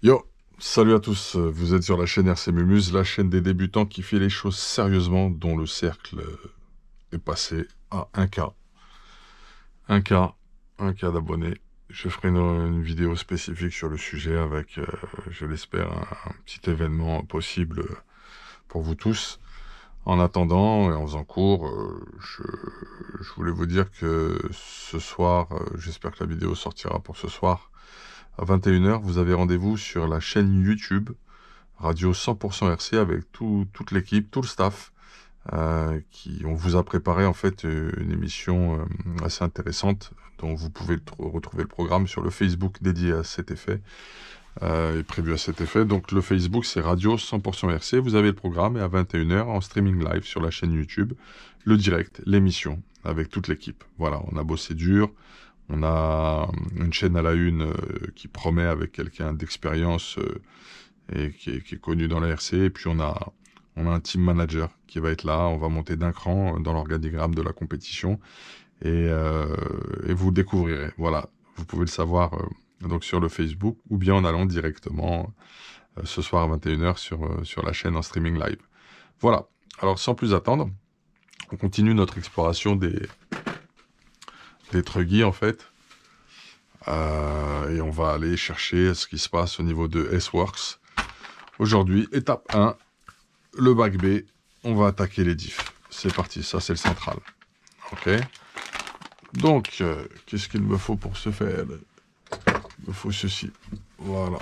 Yo, salut à tous, vous êtes sur la chaîne RC Mumuse, la chaîne des débutants qui fait les choses sérieusement, dont le cercle est passé à 1K. 1K, 1K d'abonnés. Je ferai une vidéo spécifique sur le sujet avec, je l'espère, un petit événement possible pour vous tous. En attendant et en faisant court, je voulais vous dire que ce soir, j'espère que la vidéo sortira pour ce soir, à 21h, vous avez rendez-vous sur la chaîne YouTube Radio 100% RC avec toute l'équipe, tout le staff, on vous a préparé en fait une émission assez intéressante dont vous pouvez retrouver le programme sur le Facebook dédié à cet effet, et prévu à cet effet. Donc le Facebook c'est Radio 100% RC, vous avez le programme et à 21h en streaming live sur la chaîne YouTube, le direct, l'émission avec toute l'équipe. Voilà, on a bossé dur. On a une chaîne à la une qui promet avec quelqu'un d'expérience et qui est connu dans la RC. Et puis on a un team manager qui va être là. On va monter d'un cran dans l'organigramme de la compétition et vous découvrirez. Voilà, vous pouvez le savoir donc sur le Facebook ou bien en allant directement ce soir à 21h sur la chaîne en streaming live. Voilà, alors sans plus attendre, on continue notre exploration des truggies en fait. Et on va aller chercher ce qui se passe au niveau de S-Works. Aujourd'hui, étape 1, le bac B, on va attaquer les diffs. C'est parti, ça c'est le central. Ok. Donc, qu'est-ce qu'il me faut pour ce faire? Il me faut ceci. Voilà.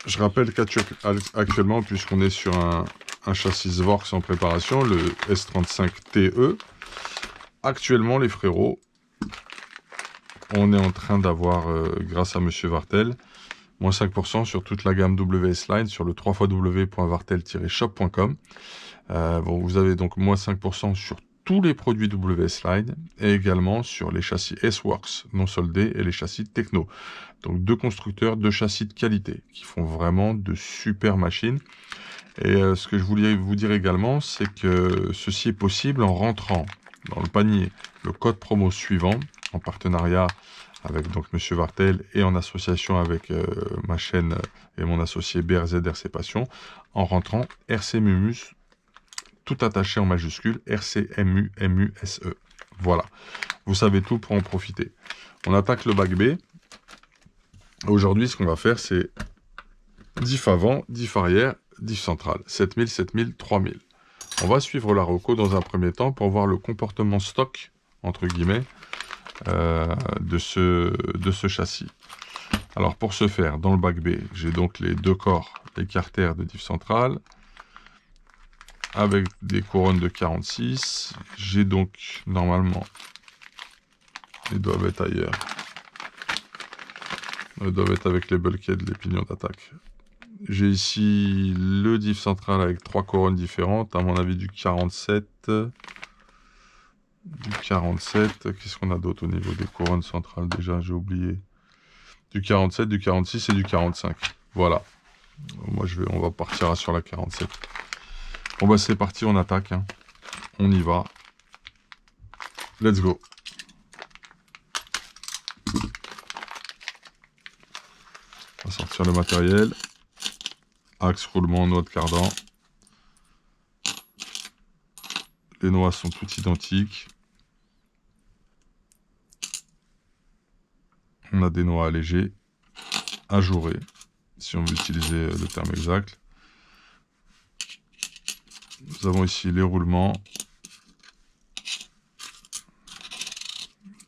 Je rappelle qu'actuellement, puisqu'on est sur un châssis Works en préparation, le S35TE, actuellement les frérots, on est en train d'avoir, grâce à Monsieur Vartel, moins 5% sur toute la gamme WS Line sur le www.vartel-shop.com. Bon, vous avez donc moins 5% sur tous les produits WS Line et également sur les châssis S-Works non soldés et les châssis Techno. Donc deux constructeurs de châssis de qualité qui font vraiment de super machines. Et ce que je voulais vous dire également, c'est que ceci est possible en rentrant dans le panier le code promo suivant en partenariat avec donc Monsieur Vartel et en association avec ma chaîne et mon associé BRZ RC Passion, en rentrant RC Mumus, tout attaché en majuscule, RCMUMUSE. Voilà, vous savez tout pour en profiter. On attaque le bac B. Aujourd'hui, ce qu'on va faire, c'est diff avant, diff arrière, diff central, 7000, 7000, 3000. On va suivre la reco dans un premier temps pour voir le comportement stock, entre guillemets, de ce châssis. Alors pour ce faire, dans le bac B, j'ai donc les deux corps, les carters de diff centrale, avec des couronnes de 46. J'ai donc, normalement, ils doivent être ailleurs. Ils doivent être avec les bulkheads, les pignons d'attaque. J'ai ici le diff central avec trois couronnes différentes, à mon avis du 47. Du 47, qu'est-ce qu'on a d'autre au niveau des couronnes centrales déjà, j'ai oublié. Du 47, du 46 et du 45. Voilà. Moi, on va partir sur la 47. Bon, bah, c'est parti, on attaque. Hein. On y va. Let's go. On va sortir le matériel. Axe, roulement, noix de cardan. Les noix sont toutes identiques. On a des noix allégées, ajourées, si on veut utiliser le terme exact. Nous avons ici les roulements.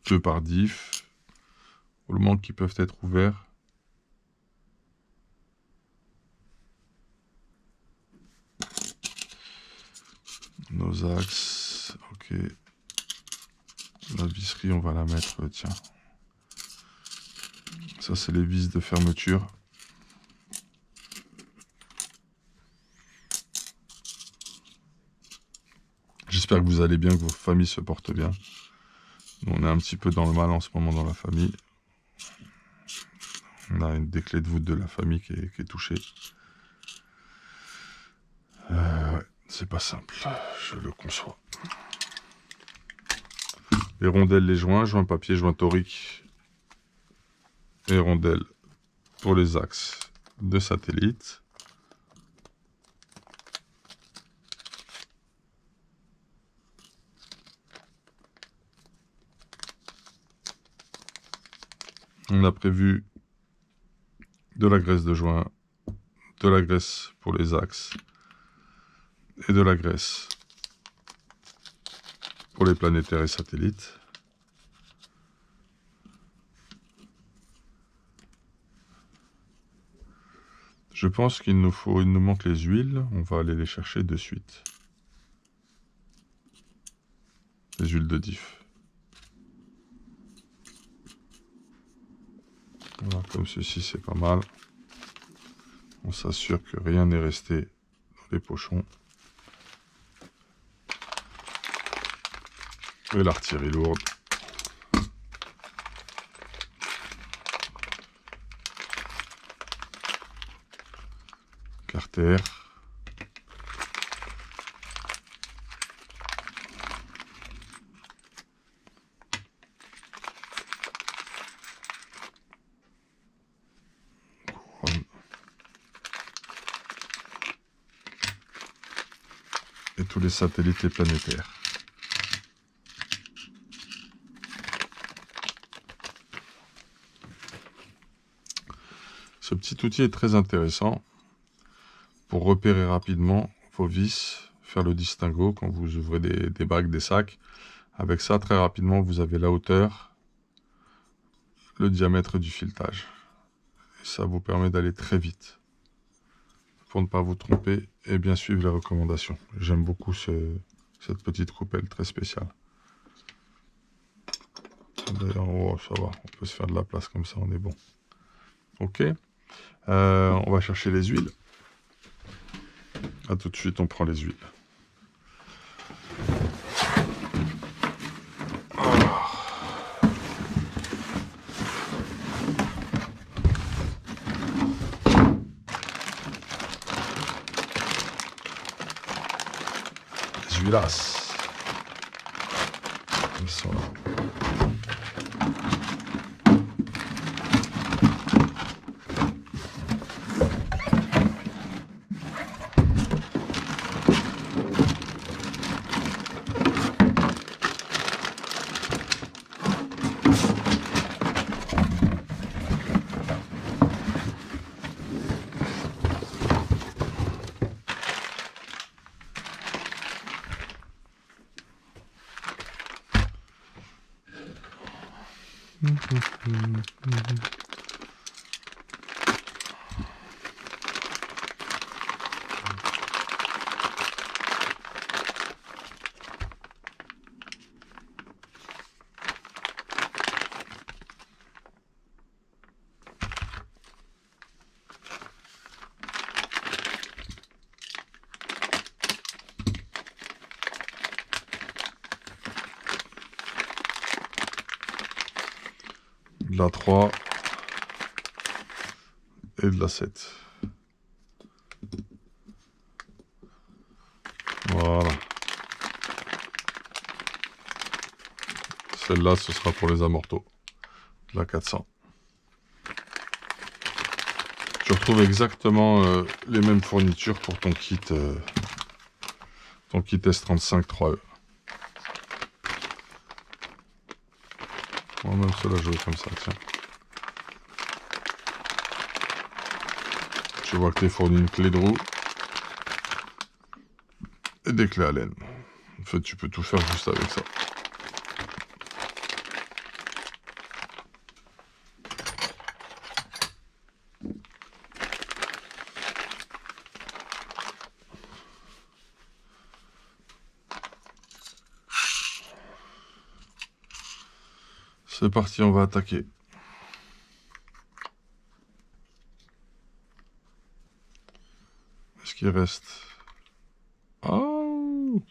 2 par diff. Roulements qui peuvent être ouverts. Nos axes, ok. La visserie, on va la mettre, tiens. Ça, c'est les vis de fermeture. J'espère que vous allez bien, que vos familles se portent bien. Nous, on est un petit peu dans le mal en ce moment dans la famille. On a une des clés de voûte de la famille qui est touchée. Ouais, c'est pas simple, je le conçois. Les rondelles, les joints papier, joint torique et rondelles pour les axes de satellite. On a prévu de la graisse de joint, de la graisse pour les axes et de la graisse pour les planétaires et satellites. Je pense il nous manque les huiles, on va aller les chercher de suite. Les huiles de diff. Voilà, comme ceci c'est pas mal. On s'assure que rien n'est resté dans les pochons. Et l'artillerie lourde. Carter. Couronne. Et tous les satellites et planétaires. Ce petit outil est très intéressant pour repérer rapidement vos vis, faire le distinguo quand vous ouvrez des bacs, des sacs. Avec ça, très rapidement, vous avez la hauteur, le diamètre du filetage. Et ça vous permet d'aller très vite pour ne pas vous tromper et bien suivre les recommandations. J'aime beaucoup cette petite coupelle très spéciale. D'ailleurs, oh, ça va, on peut se faire de la place comme ça, on est bon. Ok, on va chercher les huiles. A tout de suite, on prend les huiles. Les huilasses. Ils sont là. De la 3 et de la 7. Voilà. Celle-là, ce sera pour les amortos. De la 400. Tu retrouves exactement les mêmes fournitures pour ton kit S35 3E. On va même se la jouer comme ça, tiens. Je vois que tu es fourni une clé de roue et des clés Allen. En fait, tu peux tout faire juste avec ça. C'est parti, on va attaquer. Est-ce qu'il reste... Oh,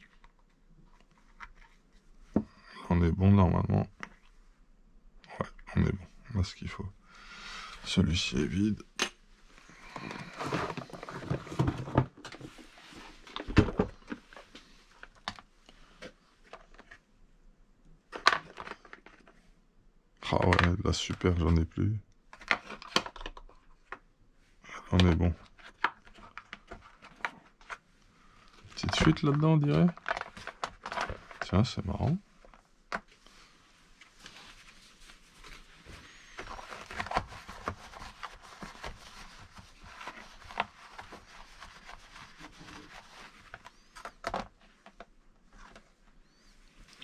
on est bon normalement. Ouais, on est bon. On a ce qu'il faut. Celui-ci est vide. Ah ouais, là super, j'en ai plus. On est bon. Petite fuite là-dedans, on dirait. Tiens, c'est marrant.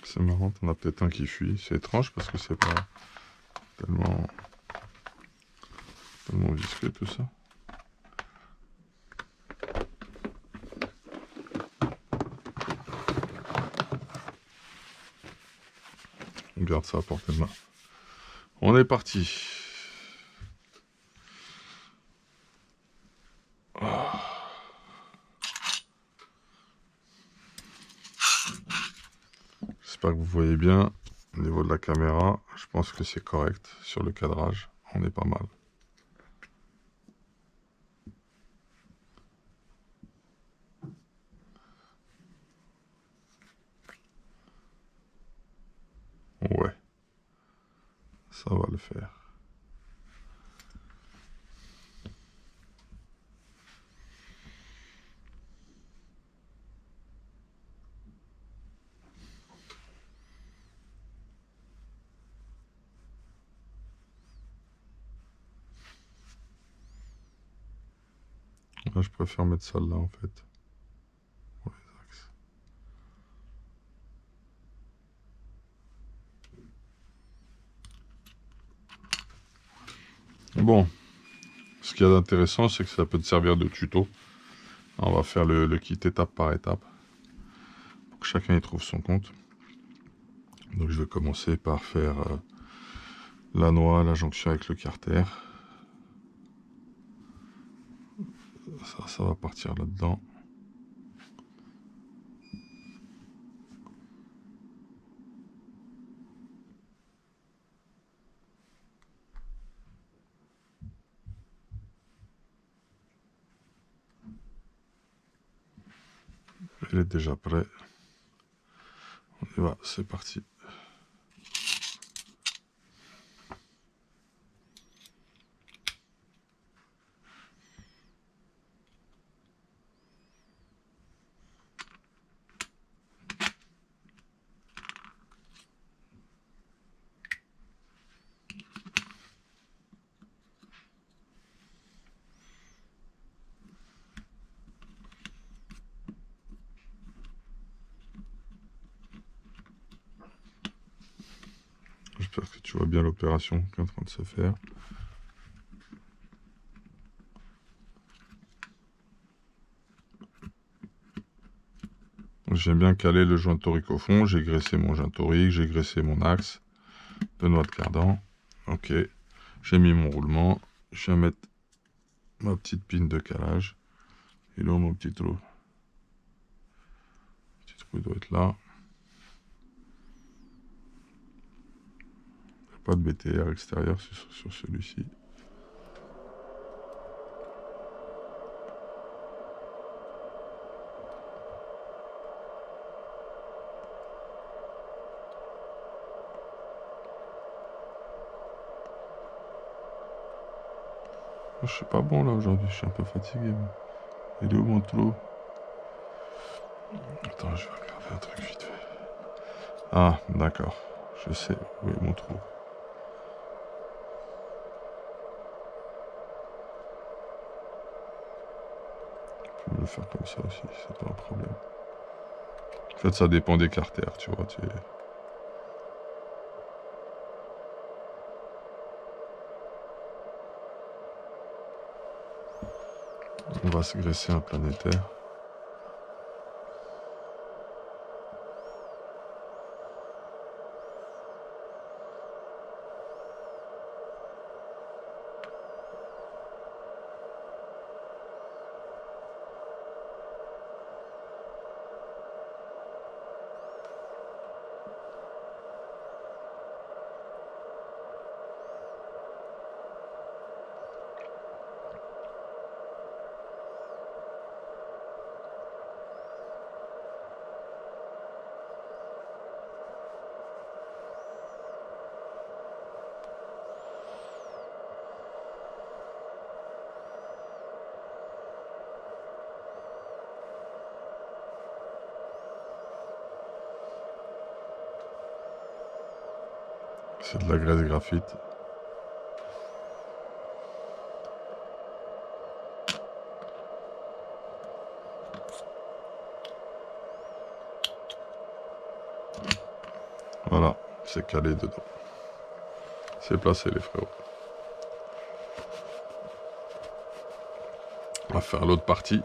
C'est marrant, t'en as peut-être un qui fuit. C'est étrange parce que c'est pas tellement visqueux tout ça. On garde ça à portée de main. On est parti. J'espère que vous voyez bien au niveau de la caméra. Je pense que c'est correct sur le cadrage. On est pas mal. Ouais, ça va le faire. Là, je préfère mettre celle-là en fait. Pour les axes. Bon, ce qu'il y a d'intéressant, c'est que ça peut te servir de tuto. On va faire le kit étape par étape. Pour que chacun y trouve son compte. Donc je vais commencer par faire la noix, la jonction avec le carter. Ça va partir là-dedans. Il est déjà prêt. On y va, c'est parti. J'espère que tu vois bien l'opération qui est en train de se faire. J'aime bien caler le joint torique au fond. J'ai graissé mon joint torique, j'ai graissé mon axe de noix de cardan. Ok, j'ai mis mon roulement. Je vais mettre ma petite pine de calage. Et là, mon petit trou. Le petit trou doit être là. Il n'y a pas de BTR extérieur sur celui-ci. Je suis pas bon là aujourd'hui, je suis un peu fatigué. Il est où mon trou? Attends, je vais regarder un truc vite fait. Ah, d'accord. Je sais où est mon trou. Je peux le faire comme ça aussi, c'est pas un problème. En fait, ça dépend des carters, tu vois. On va se graisser un planétaire. C'est de la graisse graphite. Voilà, c'est calé dedans. C'est placé les frérots. On va faire l'autre partie.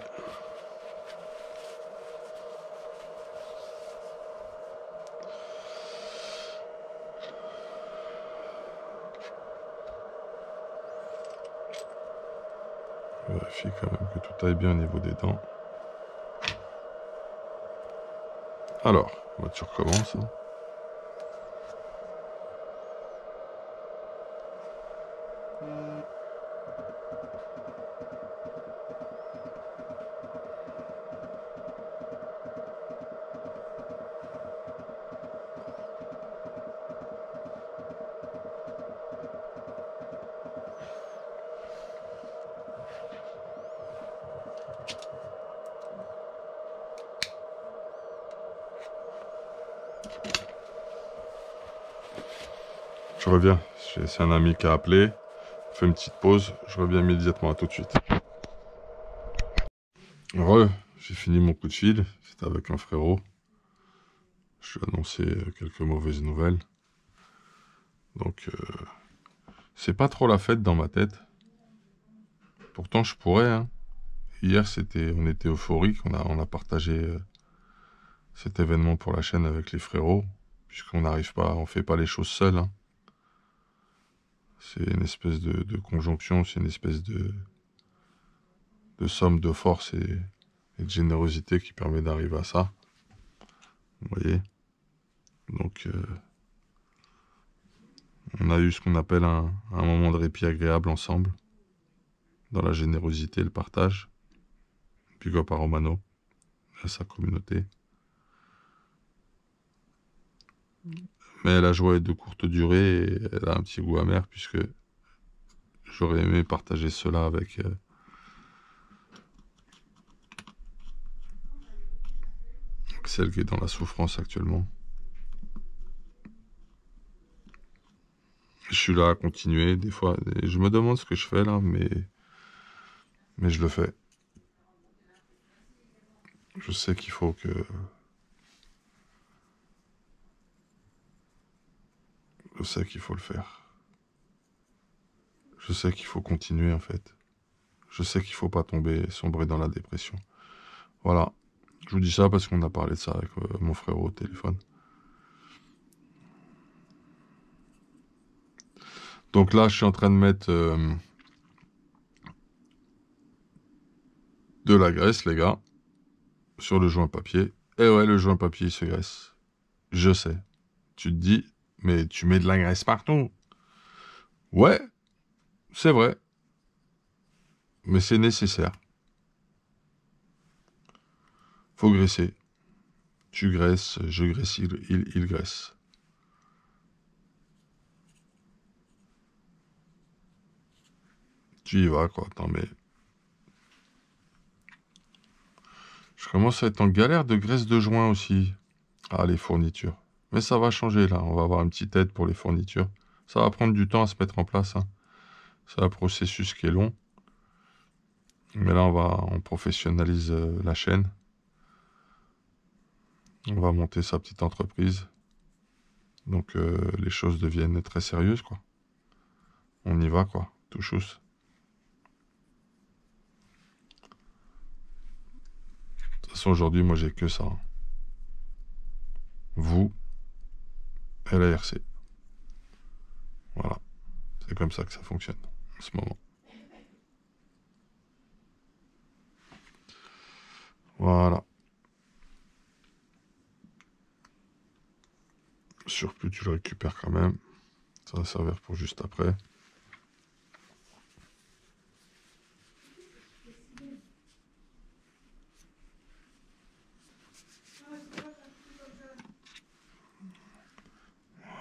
Je vérifie quand même que tout aille bien au niveau des dents. Alors, tu recommences. Hein. Je reviens. C'est un ami qui a appelé. On fait une petite pause. Je reviens immédiatement. À tout de suite. J'ai fini mon coup de fil. C'était avec un frérot. Je lui ai annoncé quelques mauvaises nouvelles. Donc, c'est pas trop la fête dans ma tête. Pourtant, je pourrais. Hein. Hier, on était euphorique. On a partagé cet événement pour la chaîne avec les frérots. Puisqu'on n'arrive pas, on fait pas les choses seul. Hein. C'est une espèce de conjonction, c'est une espèce de somme de force et de générosité qui permet d'arriver à ça. Vous voyez? Donc, on a eu ce qu'on appelle un moment de répit agréable ensemble, dans la générosité et le partage. Big up à Romano, à sa communauté. Mais la joie est de courte durée et elle a un petit goût amer puisque j'aurais aimé partager cela avec celle qui est dans la souffrance actuellement. Je suis là à continuer des fois. Je me demande ce que je fais là, mais je le fais. Je sais qu'il faut que... Je sais qu'il faut le faire. Je sais qu'il faut continuer en fait. Je sais qu'il faut pas sombrer dans la dépression. Voilà. Je vous dis ça parce qu'on a parlé de ça avec mon frère au téléphone. Donc là, je suis en train de mettre de la graisse, les gars, sur le joint papier. Et ouais, le joint papier, il se graisse. Je sais. Tu te dis, mais tu mets de la graisse partout. Ouais, c'est vrai. Mais c'est nécessaire. Faut graisser. Tu graisses, je graisse, il graisse. Tu y vas, quoi. Attends, mais... Je commence à être en galère de graisse de joint aussi. Ah, les fournitures. Mais ça va changer, là. On va avoir une petite aide pour les fournitures. Ça va prendre du temps à se mettre en place. Hein. C'est un processus qui est long. Mais là, on professionnalise la chaîne. On va monter sa petite entreprise. Donc, les choses deviennent très sérieuses, quoi. On y va, quoi. Tout chousse. De toute façon, aujourd'hui, moi, j'ai que ça. Hein. Vous et la RC. Voilà. C'est comme ça que ça fonctionne en ce moment. Voilà. Surplus, tu le récupères quand même. Ça va servir pour juste après.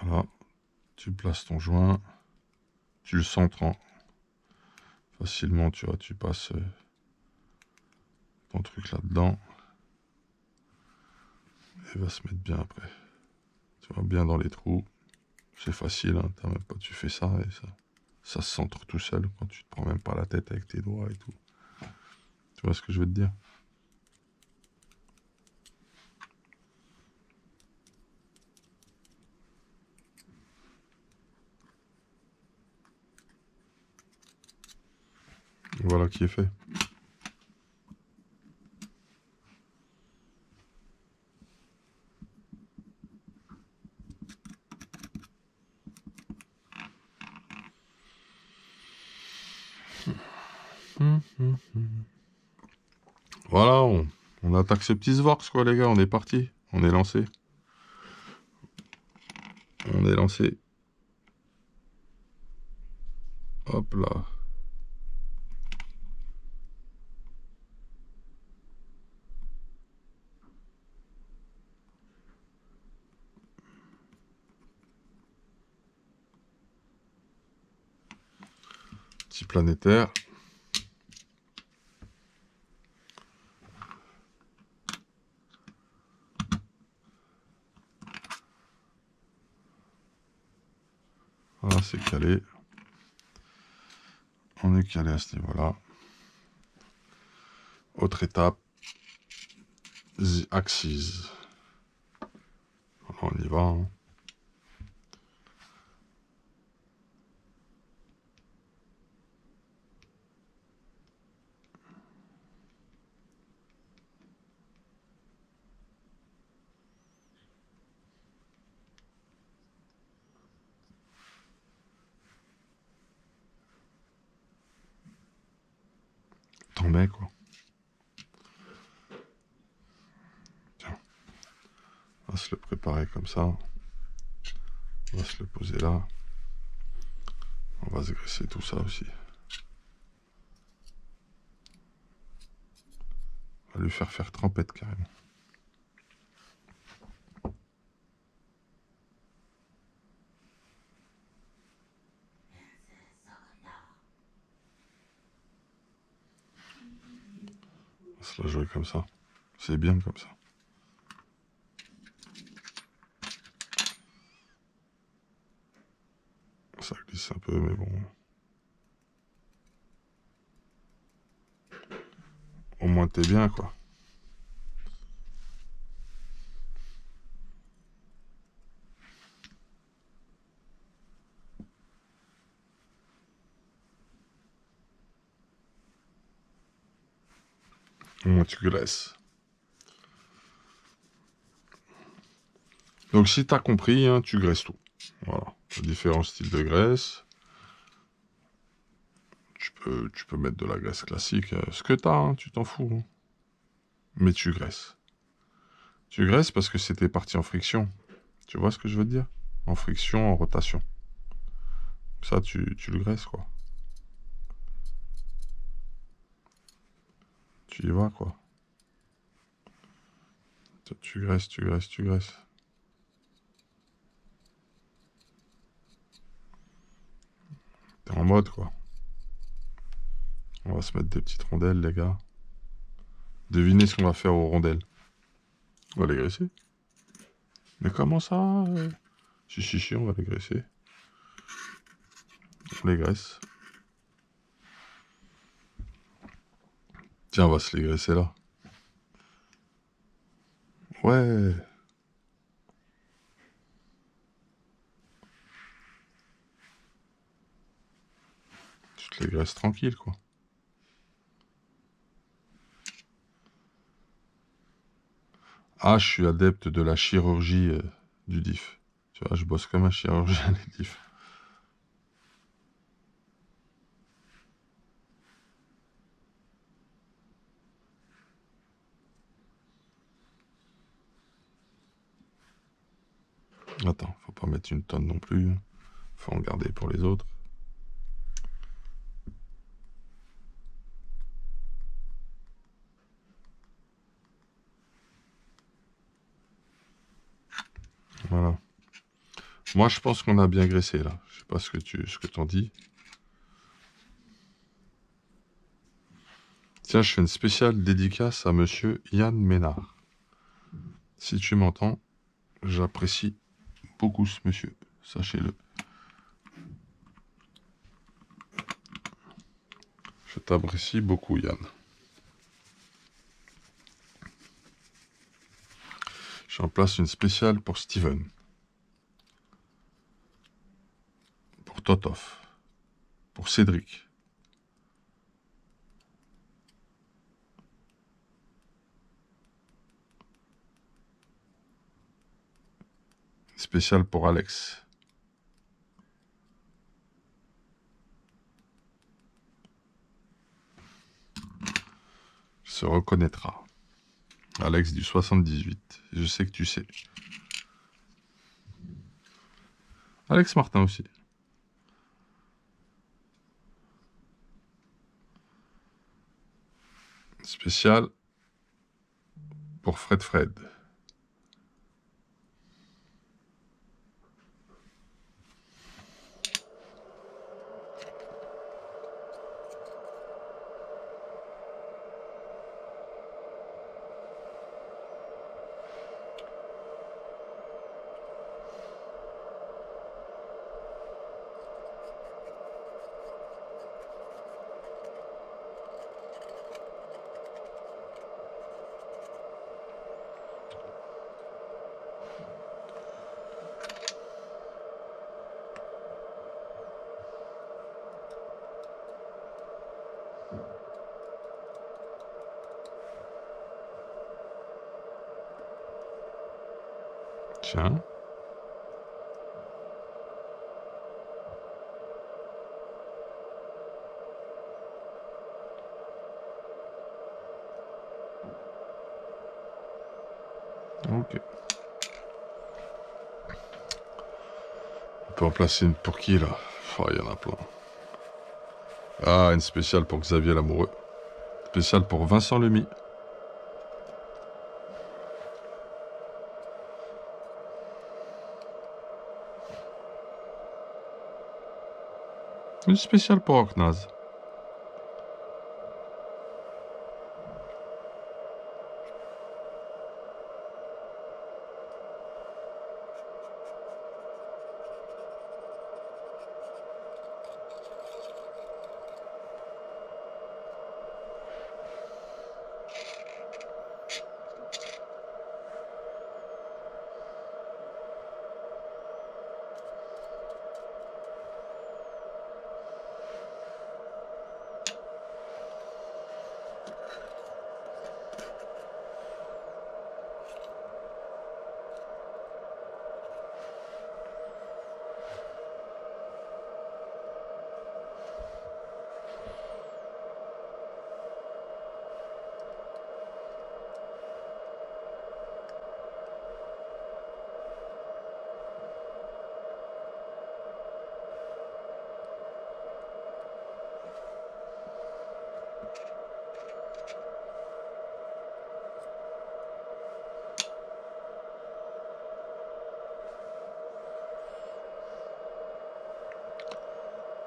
Voilà. Tu places ton joint. Tu le centres facilement, tu vois. Tu passes ton truc là-dedans. Et il va se mettre bien après. Tu vois, bien dans les trous. C'est facile, hein, t'as même pas, tu fais ça et ça se centre tout seul quand tu te prends même pas la tête avec tes doigts et tout. Tu vois ce que je veux te dire? Voilà qui est fait. Voilà, on attaque ce petit Svorks, quoi, les gars. On est parti. On est lancé. On est lancé. Hop là. Petit planétaire. Voilà, c'est calé. On est calé à ce niveau-là. Autre étape. The Axis. Voilà, on y va. Hein. T'en mets, quoi. Tiens. On va se le préparer comme ça. On va se le poser là. On va se graisser tout ça aussi. On va lui faire trempette carrément. On va se la jouer comme ça. C'est bien comme ça. Ça glisse un peu, mais bon. Au moins t'es bien, quoi. Au moins tu graisses. Donc si t'as compris, hein, tu graisses tout. Voilà. Différents styles de graisse. Tu peux mettre de la graisse classique. Ce que t'as, hein, tu t'en fous. Hein. Mais tu graisses. Tu graisses parce que c'était parti en friction. Tu vois ce que je veux te dire? En friction, en rotation. Ça, tu le graisses, quoi. Tu y vas, quoi. Tu graisses, tu graisses, tu graisses. T'es en mode, quoi. On va se mettre des petites rondelles, les gars. Devinez ce qu'on va faire aux rondelles. On va les graisser. Mais comment ça Si, on va les graisser. On les graisse. Tiens, on va se les graisser là. Ouais. Tu te les graisses tranquille, quoi. Ah, je suis adepte de la chirurgie du DIF. Tu vois, je bosse comme un chirurgien les DIF. Attends, faut pas mettre une tonne non plus. Faut en garder pour les autres. Voilà. Moi, je pense qu'on a bien graissé, là. Je sais pas ce que t'en dis. Tiens, je fais une spéciale dédicace à monsieur Yann Ménard. Si tu m'entends, j'apprécie beaucoup ce monsieur. sachez-le. Je t'apprécie beaucoup, Yann. J'en place une spéciale pour Steven. Pour Totov. Pour Cédric. Spécial pour Alex. Se reconnaîtra. Alex du 78. Je sais que tu sais. Alex Martin aussi. Spécial pour Fred. Tiens. Ok. On peut en placer une pour qui, là? Oh, il y en a plein. Ah, une spéciale pour Xavier Lamoureux. Spéciale pour Vincent Lemy. Une spéciale pour Oknaz.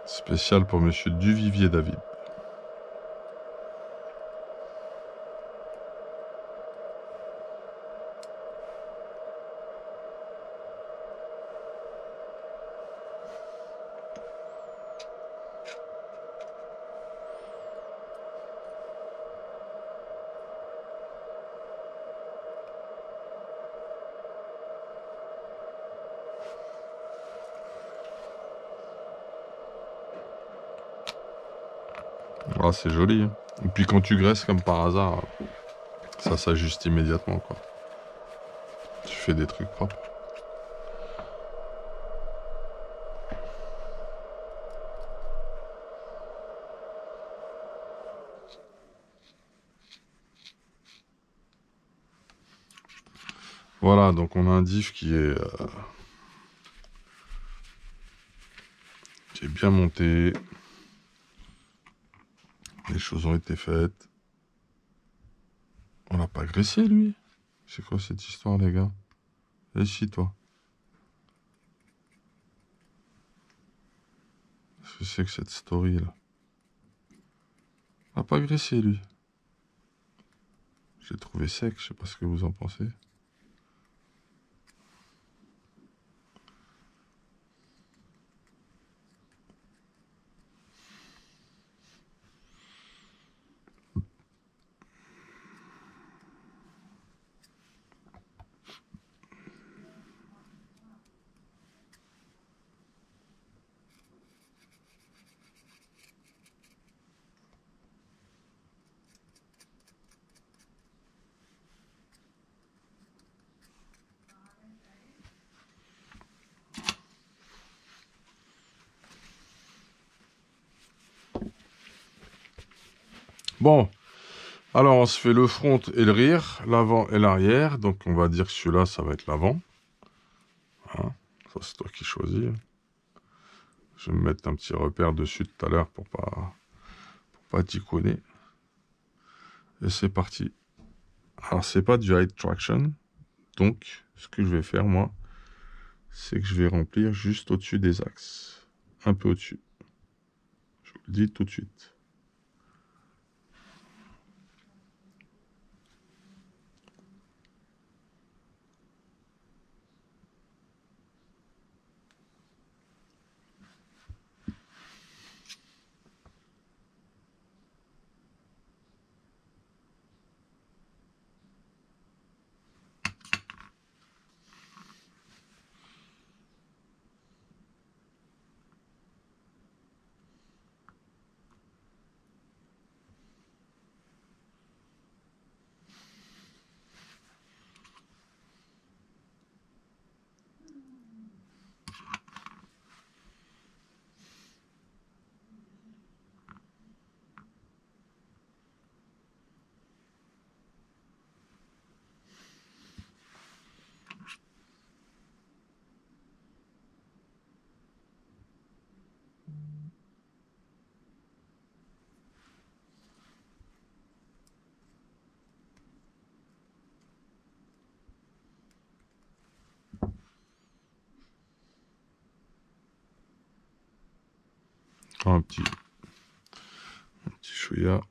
Spécial pour Monsieur Duvivier David. Ah, c'est joli. Hein. Et puis quand tu graisses comme par hasard, ça s'ajuste immédiatement, quoi. Tu fais des trucs propres. Voilà, donc on a un diff qui est bien monté. Les choses ont été faites. On l'a pas graissé, lui. C'est quoi cette histoire, les gars? Ici, toi. Qu'est-ce que c'est que cette story, là? On l'a pas graissé, lui. J'ai trouvé sec, je sais pas ce que vous en pensez. Bon, alors on se fait le front et le rear, l'avant et l'arrière. Donc on va dire que celui-là, ça va être l'avant. Voilà. Ça, c'est toi qui choisis. Je vais me mettre un petit repère dessus tout à l'heure pour pas t'y connaître. Et c'est parti. Alors, c'est pas du high traction. Donc, ce que je vais faire, moi, c'est que je vais remplir juste au-dessus des axes. Un peu au-dessus. Je vous le dis tout de suite. Un petit chouïa.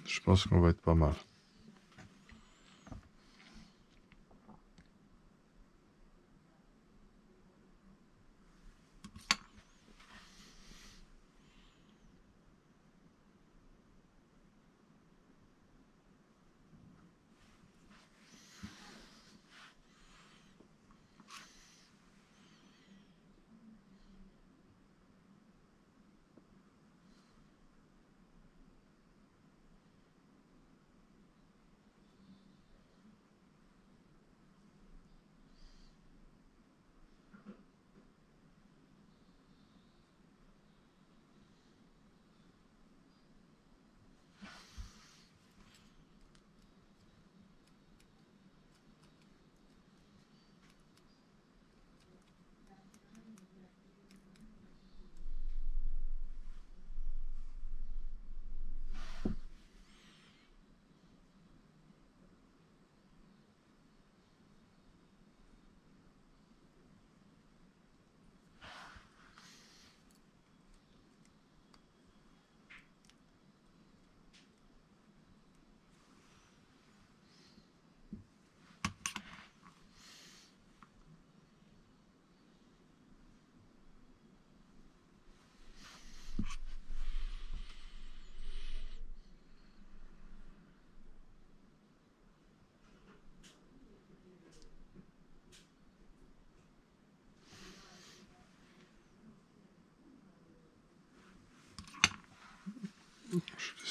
Je pense qu'on va être pas mal.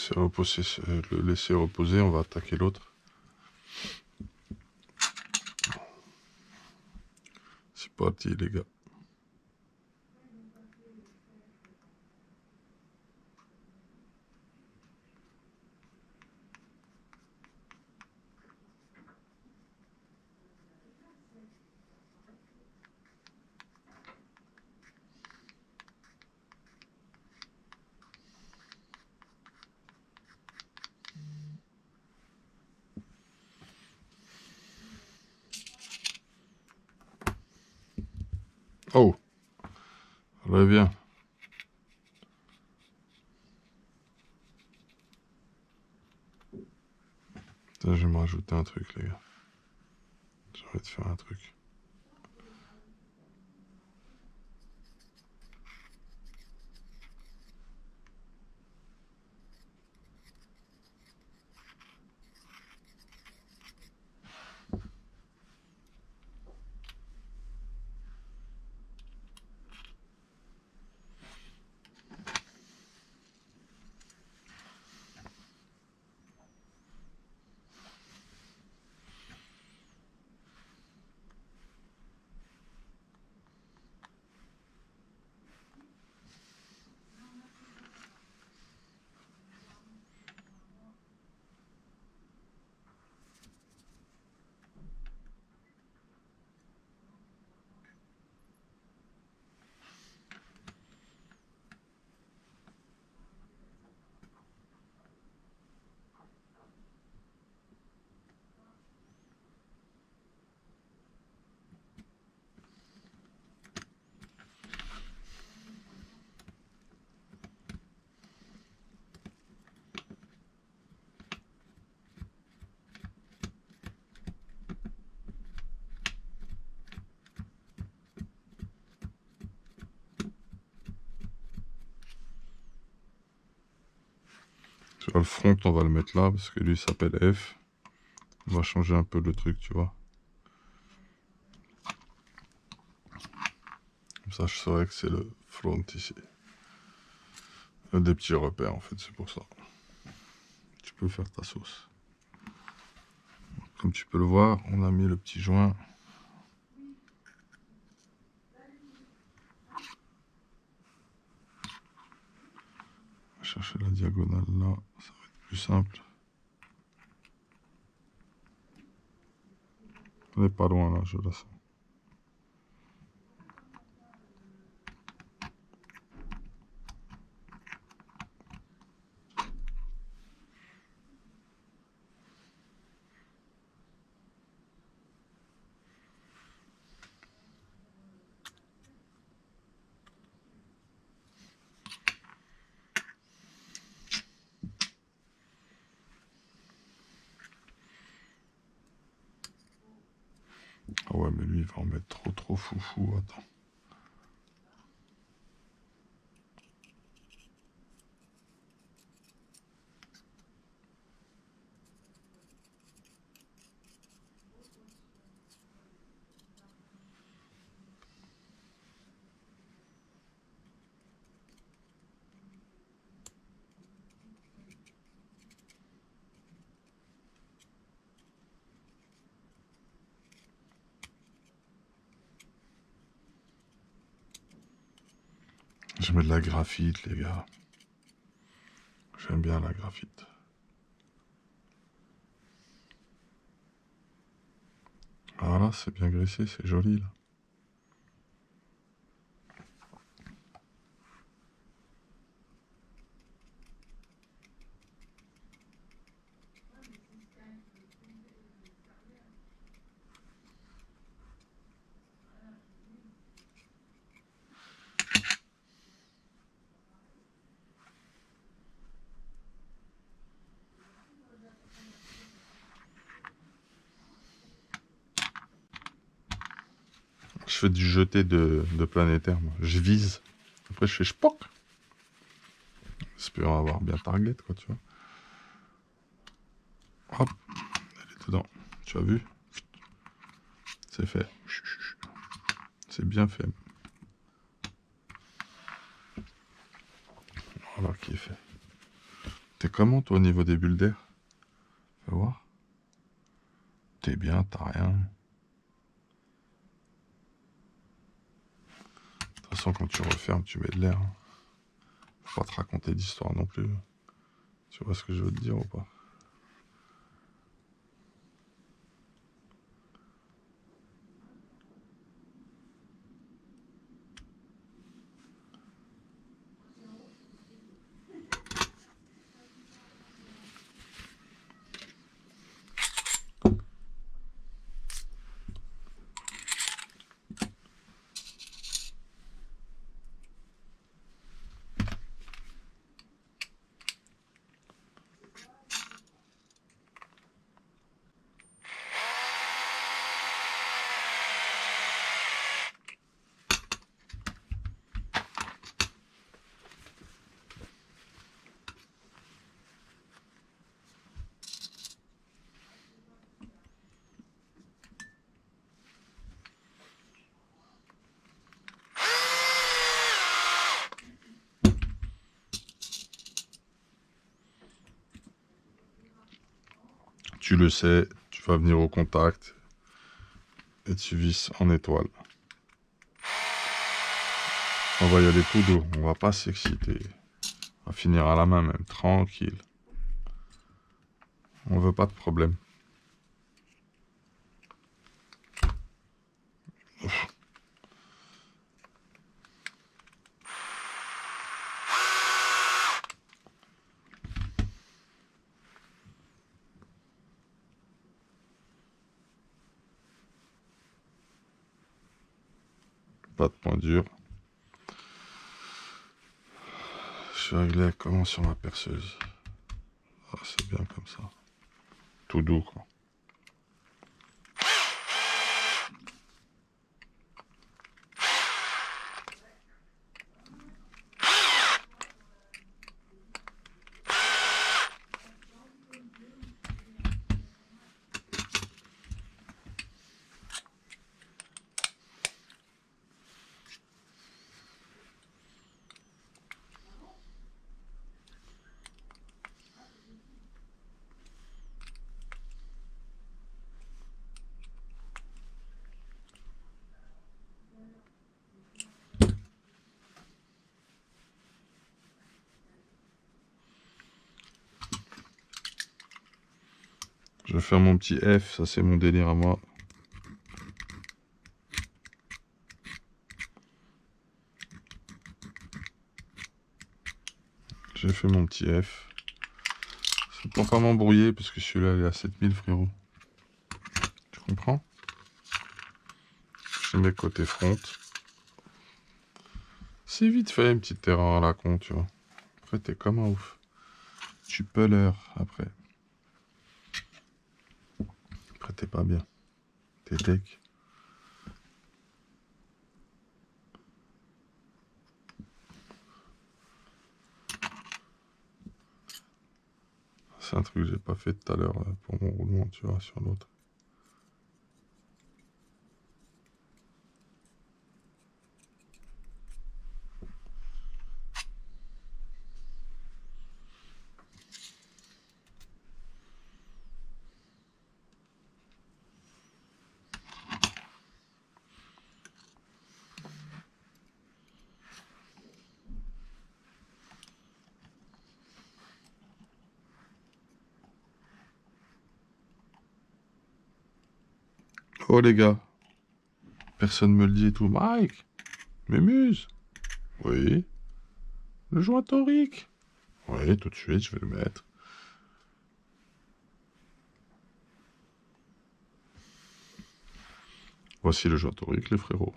Je vais le laisser reposer. On va attaquer l'autre. C'est parti, les gars. Oh, très bien. Putain, je vais me rajouter un truc, les gars. Je vais te faire un truc. Tu vois, le front, on va le mettre là, parce que lui s'appelle F. On va changer un peu le truc, tu vois. Comme ça, je saurais que c'est le front ici. Il y a des petits repères, en fait, c'est pour ça. Tu peux faire ta sauce. Comme tu peux le voir, on a mis le petit joint. On va chercher la diagonale là, ça va être plus simple. On n'est pas loin là, je la sens. Ah ouais, mais lui, il va en mettre trop foufou, attends. Je mets de la graphite, les gars. J'aime bien la graphite. Voilà, c'est bien graissé, c'est joli là. Je fais du jeté de planétaire, moi. Je vise. Après, je fais spoc. J'espère avoir bien target, quoi, tu vois. Hop, elle est dedans. Tu as vu? C'est fait. C'est bien fait. Voilà qui est fait. T'es comment, toi, au niveau des bulles d'air? Fais voir. T'es bien, t'as rien. De toute façon, quand tu refermes, tu mets de l'air. Faut pas te raconter d'histoire non plus. Tu vois ce que je veux te dire ou pas? Tu le sais, tu vas venir au contact et tu visses en étoile. On va y aller tout doux, on va pas s'exciter. On va finir à la main même, tranquille. On veut pas de problème. Pas de point dur. Je suis réglé comment sur ma perceuse. Ah, c'est bien comme ça. Tout doux, quoi. Je vais faire mon petit F, ça c'est mon délire à moi. J'ai fait mon petit F. C'est pour pas m'embrouiller, parce que celui-là, il est à 7000, frérot. Tu comprends? Je mets côté front. C'est vite fait, une petite erreur à la con, tu vois. Après, t'es comme un ouf. Tu peux l'heure, après. Après, t'es pas bien. T'es tech. C'est un truc que j'ai pas fait tout à l'heure pour mon roulement, tu vois, sur l'autre. Oh les gars, personne me le dit et tout. Mike, Mémuse. Oui. Le joint torique. Oui, tout de suite, je vais le mettre. Voici le joint torique, les frérots.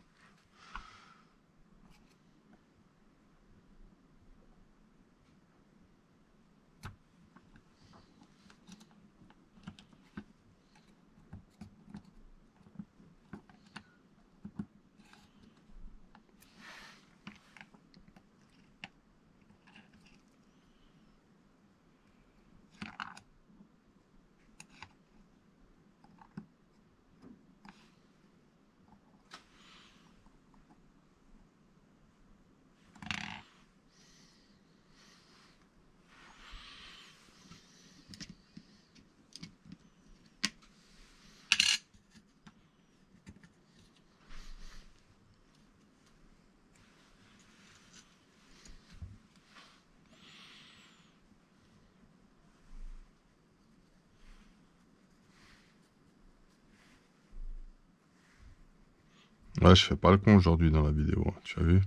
Ouais, je fais pas le con aujourd'hui dans la vidéo, hein, tu as vu?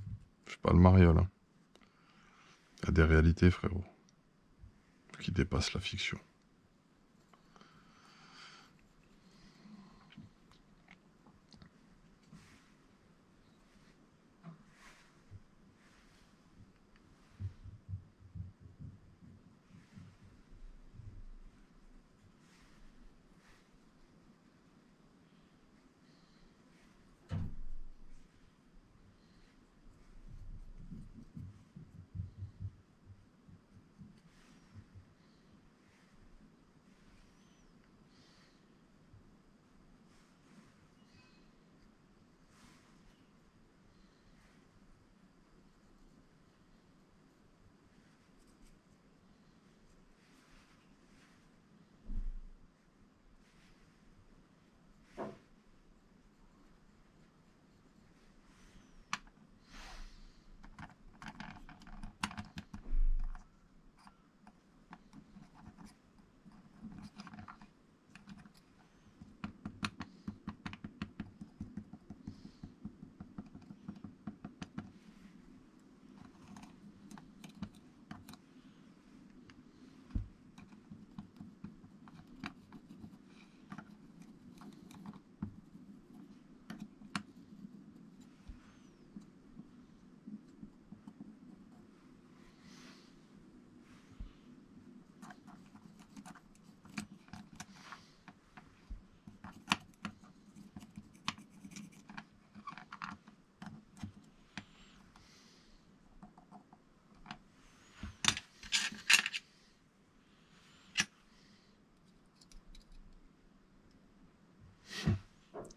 Je fais pas le mariole. Hein. Il y a des réalités, frérot, qui dépassent la fiction.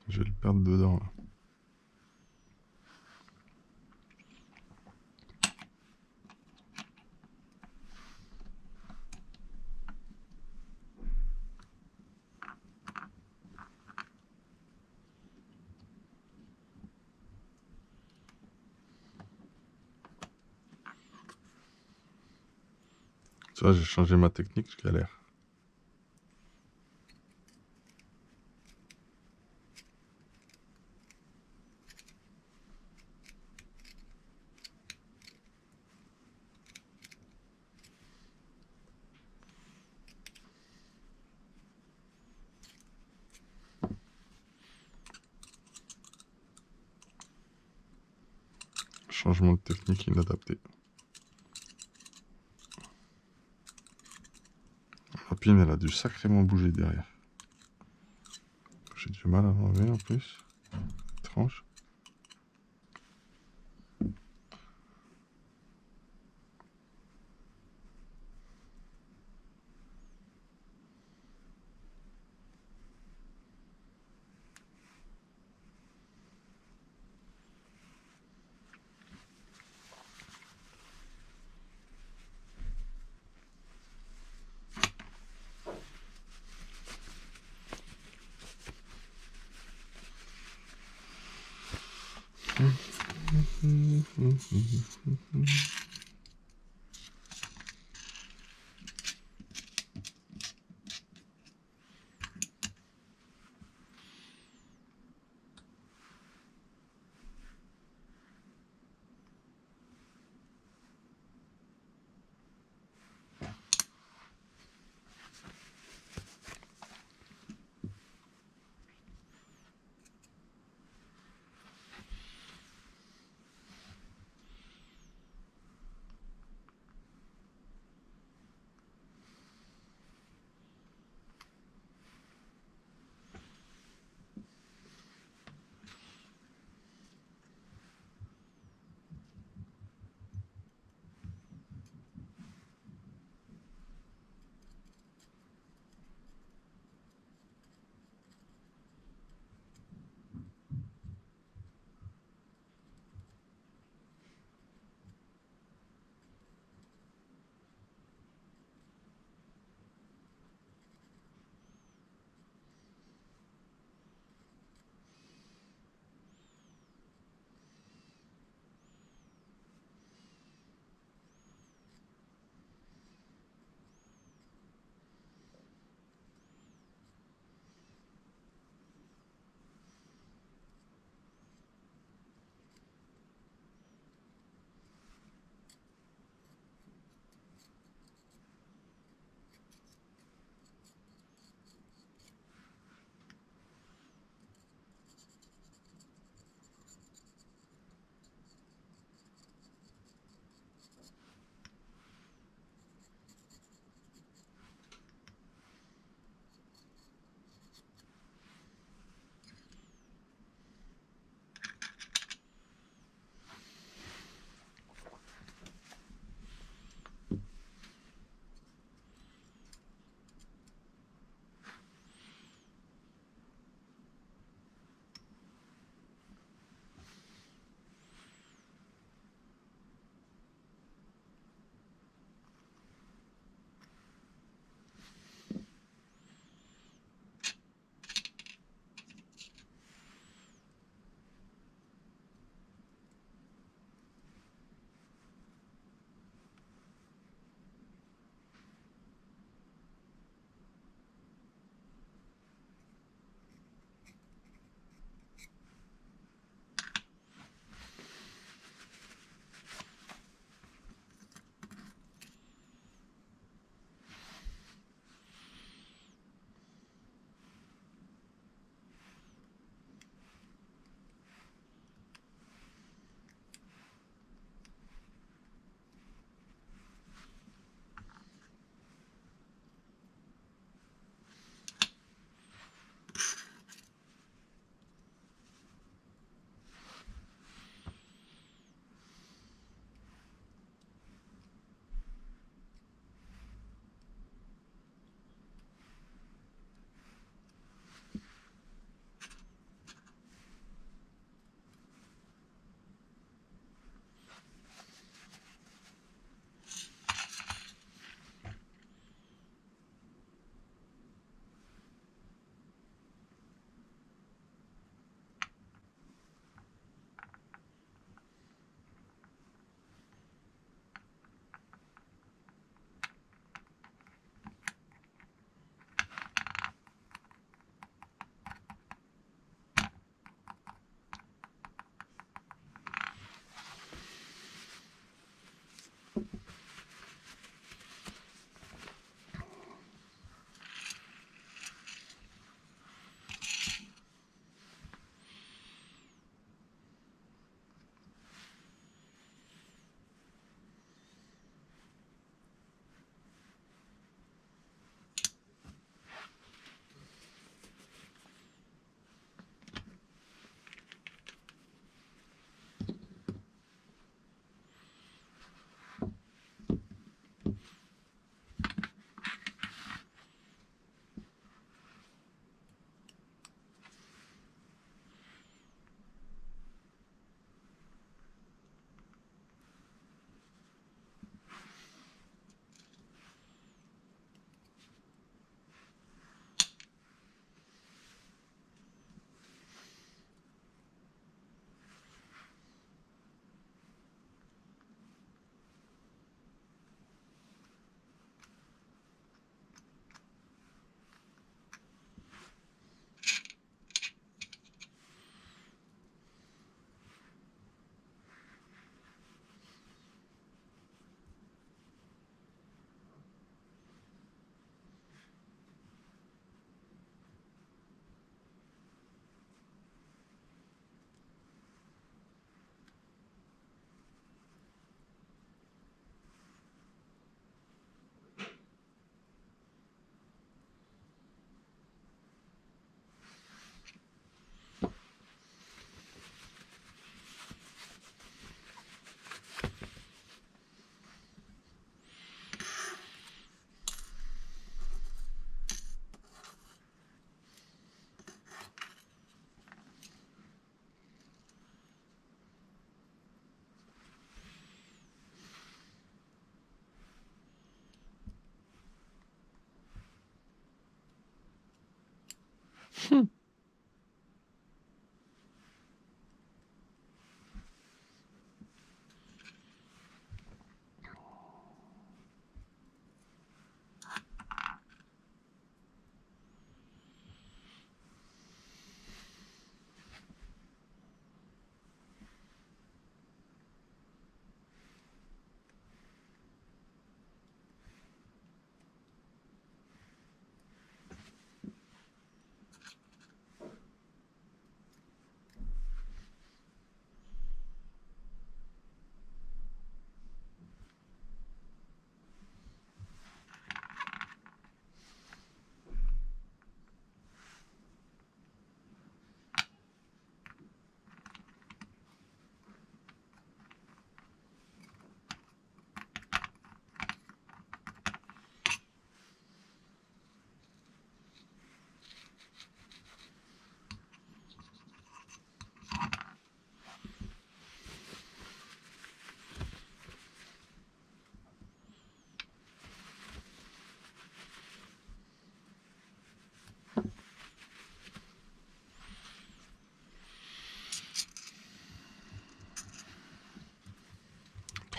Je vais le perdre dedans, là. Tu vois, j'ai changé ma technique, je galère. Changement de technique inadapté. La pine, elle a dû sacrément bouger derrière. J'ai du mal à l'enlever en plus. Étrange.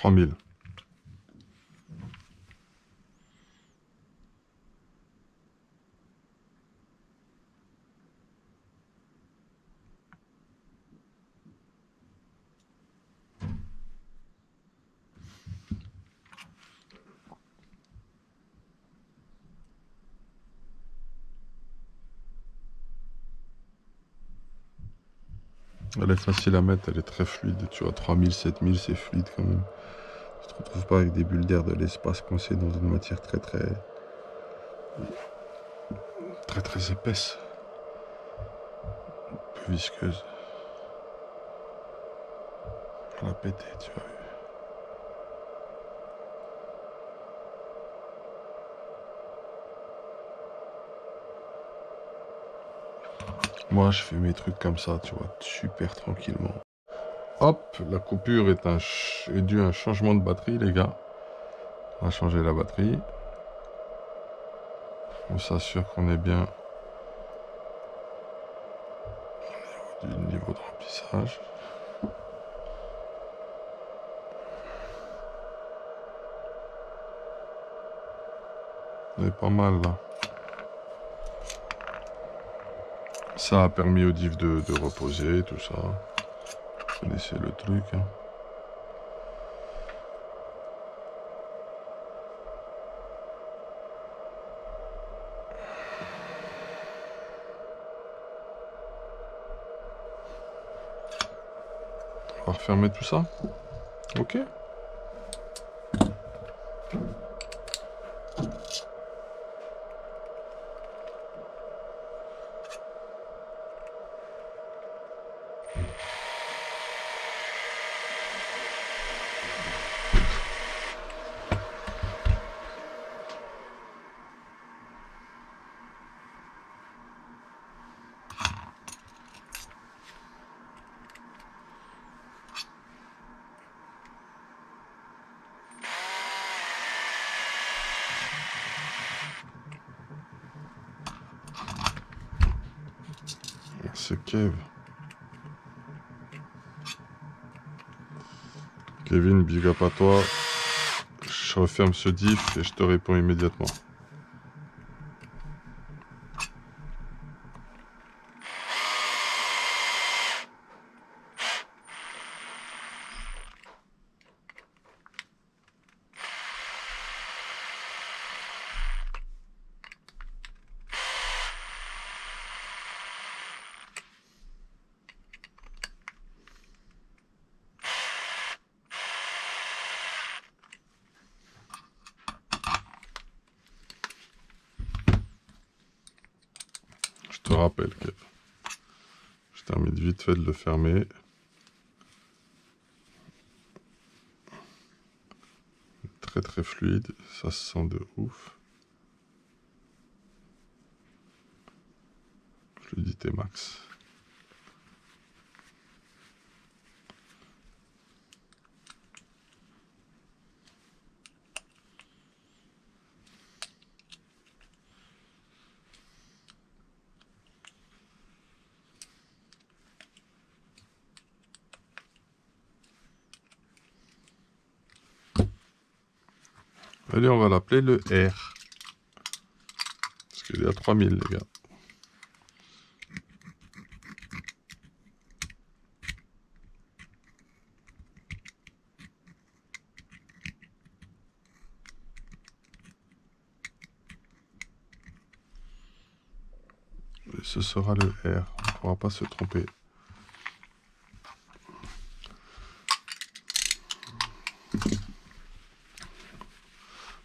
3000. Elle est facile à mettre, elle est très fluide. Tu vois, 3000, 7000, c'est fluide quand même. Tu te retrouves pas avec des bulles d'air de l'espace coincées dans une matière très épaisse, un peu visqueuse. On l'a pété, tu vois. Moi, je fais mes trucs comme ça, tu vois, super tranquillement. Hop, la coupure est due à un changement de batterie, les gars. On va changer la batterie. On s'assure qu'on est bien du niveau de remplissage. On est pas mal là. Ça a permis au diff de reposer, tout ça. Vous connaissez le truc. Hein. On va refermer tout ça. Ok. C'est Kev. Kevin, big up à toi. Je referme ce diff et je te réponds immédiatement. Je te rappelle, Kev. Je termine vite fait de le fermer. Très fluide, ça se sent de ouf. Fluidité max. Allez, on va l'appeler le R. Parce qu'il est à 3000, les gars. Et ce sera le R. On ne pourra pas se tromper.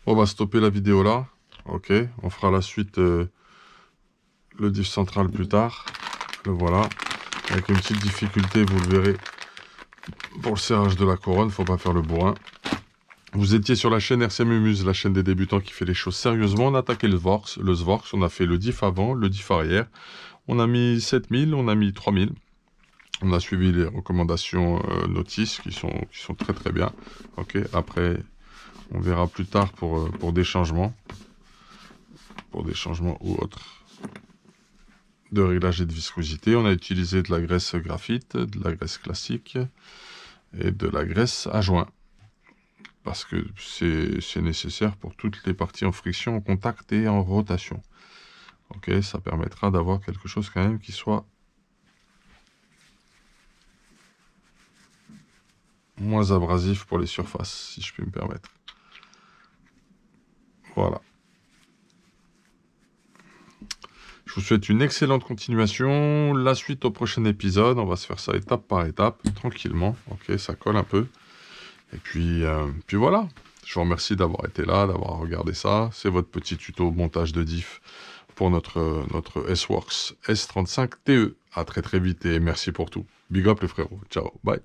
On va stopper la vidéo là. Ok, on fera la suite, le diff central plus tard. Le voilà. Avec une petite difficulté, vous le verrez. Pour le serrage de la couronne, faut pas faire le bourrin. Vous étiez sur la chaîne RC Mumuse, la chaîne des débutants qui fait les choses sérieusement. On a attaqué le Svorks, on a fait le diff avant, le diff arrière. On a mis 7000, on a mis 3000. On a suivi les recommandations notices qui sont très très bien. Ok, après, on verra plus tard pour des changements. Pour des changements ou autres. De réglage et de viscosité. On a utilisé de la graisse graphite, de la graisse classique et de la graisse à joint. Parce que c'est nécessaire pour toutes les parties en friction, en contact et en rotation. Ok, ça permettra d'avoir quelque chose quand même qui soit moins abrasif pour les surfaces, si je puis me permettre. Voilà. Je vous souhaite une excellente continuation. La suite au prochain épisode. On va se faire ça étape par étape, tranquillement. Ok, ça colle un peu. Et puis voilà. Je vous remercie d'avoir été là, d'avoir regardé ça. C'est votre petit tuto montage de diff pour notre S-Works S35 TE. À très très vite et merci pour tout. Big up les frérots. Ciao. Bye.